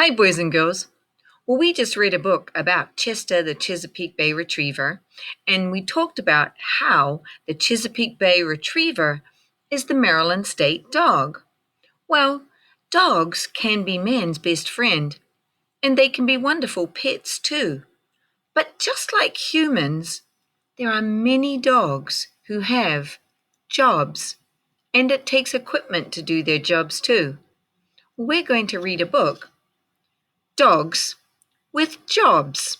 Hi, boys and girls. Well, we just read a book about Chester, the Chesapeake Bay Retriever, and we talked about how the Chesapeake Bay Retriever is the Maryland state dog. Well, dogs can be man's best friend, and they can be wonderful pets too. But just like humans, there are many dogs who have jobs, and it takes equipment to do their jobs too. We're going to read a book, Dogs with Jobs.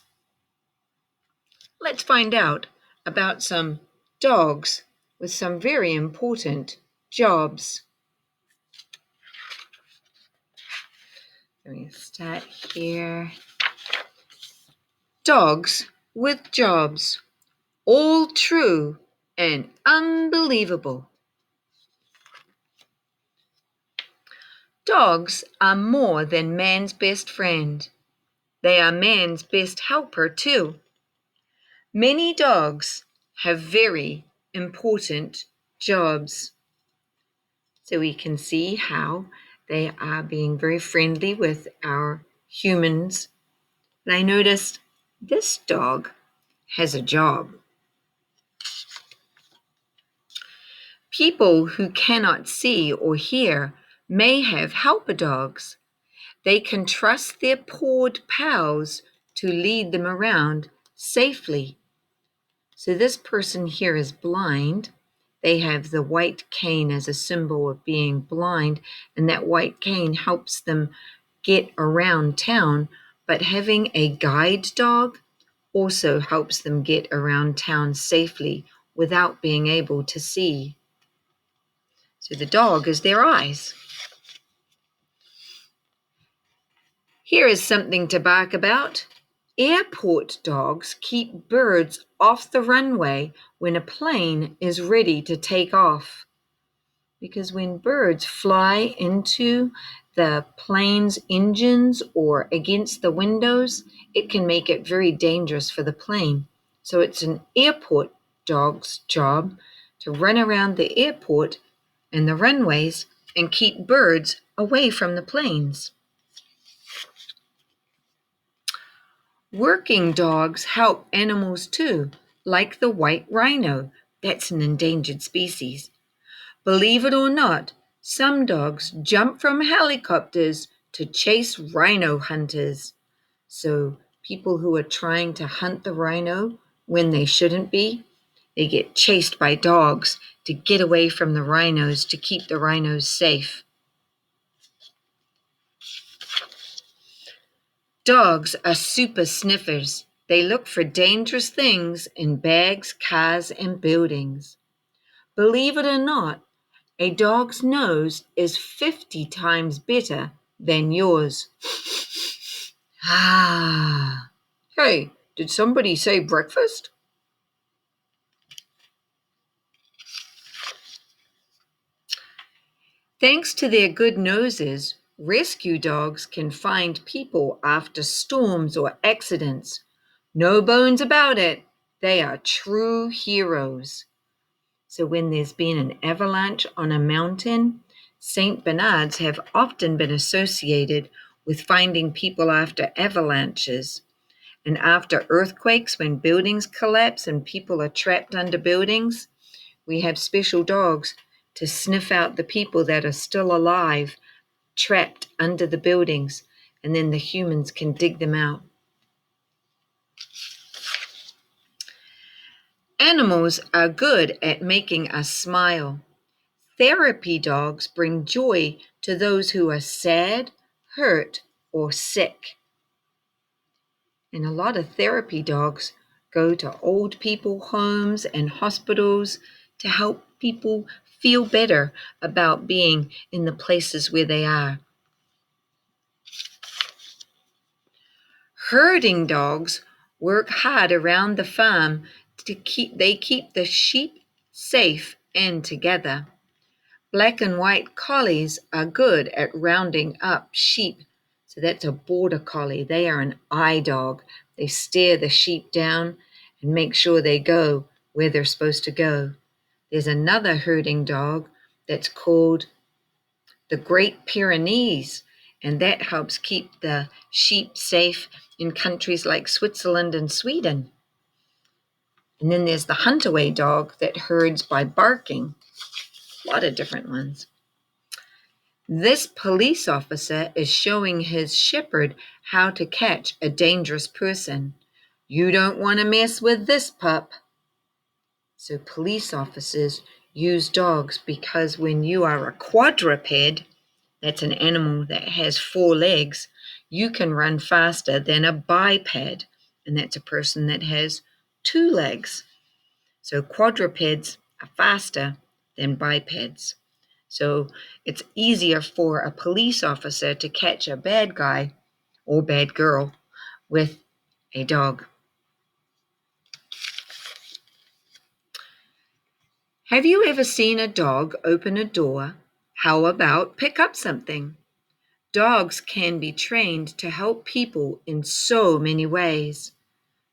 Let's find out about some dogs with some very important jobs. Let me start here. Dogs with jobs, all true and unbelievable. Dogs are more than man's best friend. They are man's best helper too. Many dogs have very important jobs. So we can see how they are being very friendly with our humans. And I noticed this dog has a job. People who cannot see or hear may have helper dogs. They can trust their pawed pals to lead them around safely. So this person here is blind. They have the white cane as a symbol of being blind, and that white cane helps them get around town. But having a guide dog also helps them get around town safely without being able to see. So the dog is their eyes. Here is something to bark about. Airport dogs keep birds off the runway when a plane is ready to take off. Because when birds fly into the plane's engines or against the windows, it can make it very dangerous for the plane. So it's an airport dog's job to run around the airport and the runways and keep birds away from the planes. Working dogs help animals too, like the white rhino. That's an endangered species. Believe it or not, some dogs jump from helicopters to chase rhino hunters. So people who are trying to hunt the rhino when they shouldn't be, they get chased by dogs to get away from the rhinos to keep the rhinos safe. Dogs are super sniffers. They look for dangerous things in bags, cars, and buildings. Believe it or not, a dog's nose is 50 times better than yours. Ah. Hey, did somebody say breakfast? Thanks to their good noses, rescue dogs can find people after storms or accidents. No bones about it, they are true heroes. So when there's been an avalanche on a mountain, St. Bernards have often been associated with finding people after avalanches. And after earthquakes, when buildings collapse and people are trapped under buildings, we have special dogs to sniff out the people that are still alive, trapped under the buildings, and then the humans can dig them out. Animals are good at making us smile. Therapy dogs bring joy to those who are sad, hurt, or sick. And a lot of therapy dogs go to old people homes and hospitals to help people feel better about being in the places where they are. Herding dogs work hard around the farm to keep the sheep safe and together. Black and white collies are good at rounding up sheep. So that's a border collie. They are an eye dog. They stare the sheep down and make sure they go where they're supposed to go. There's another herding dog that's called the Great Pyrenees, and that helps keep the sheep safe in countries like Switzerland and Sweden. And then there's the hunt-away dog that herds by barking. A lot of different ones. This police officer is showing his shepherd how to catch a dangerous person. You don't want to mess with this pup. So police officers use dogs because when you are a quadruped, that's an animal that has 4 legs, you can run faster than a biped, and that's a person that has 2 legs. So quadrupeds are faster than bipeds. So it's easier for a police officer to catch a bad guy or bad girl with a dog. Have you ever seen a dog open a door? How about pick up something? Dogs can be trained to help people in so many ways.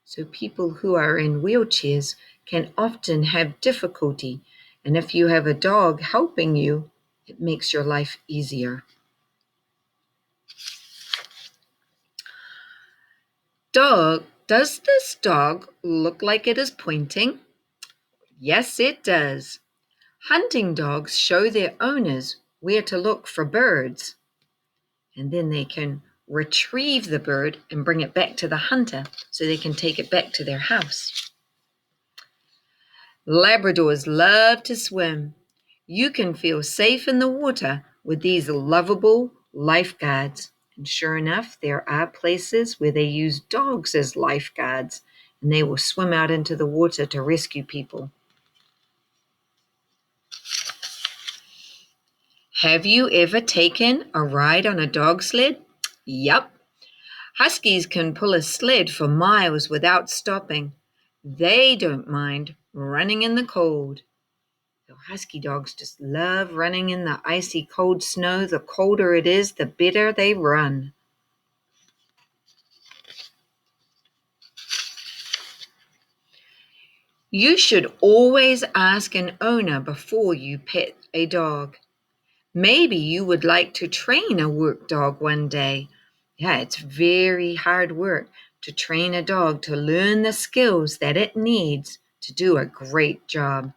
So people who are in wheelchairs can often have difficulty, and if you have a dog helping you, it makes your life easier. Does this dog look like it is pointing? Yes, it does. Hunting dogs show their owners where to look for birds, and then they can retrieve the bird and bring it back to the hunter so they can take it back to their house. Labradors love to swim. You can feel safe in the water with these lovable lifeguards. And sure enough, there are places where they use dogs as lifeguards, and they will swim out into the water to rescue people. Have you ever taken a ride on a dog sled? Yup. Huskies can pull a sled for miles without stopping. They don't mind running in the cold. So husky dogs just love running in the icy cold snow. The colder it is, the better they run. You should always ask an owner before you pet a dog. Maybe you would like to train a work dog one day. Yeah, it's very hard work to train a dog to learn the skills that it needs to do a great job.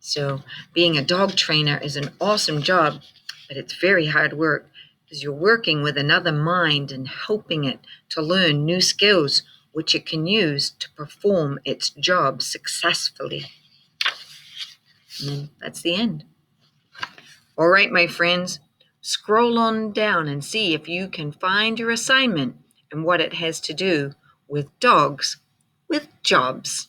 So being a dog trainer is an awesome job, but it's very hard work because you're working with another mind and helping it to learn new skills which it can use to perform its job successfully. And then that's the end. All right, my friends, scroll on down and see if you can find your assignment and what it has to do with dogs with jobs.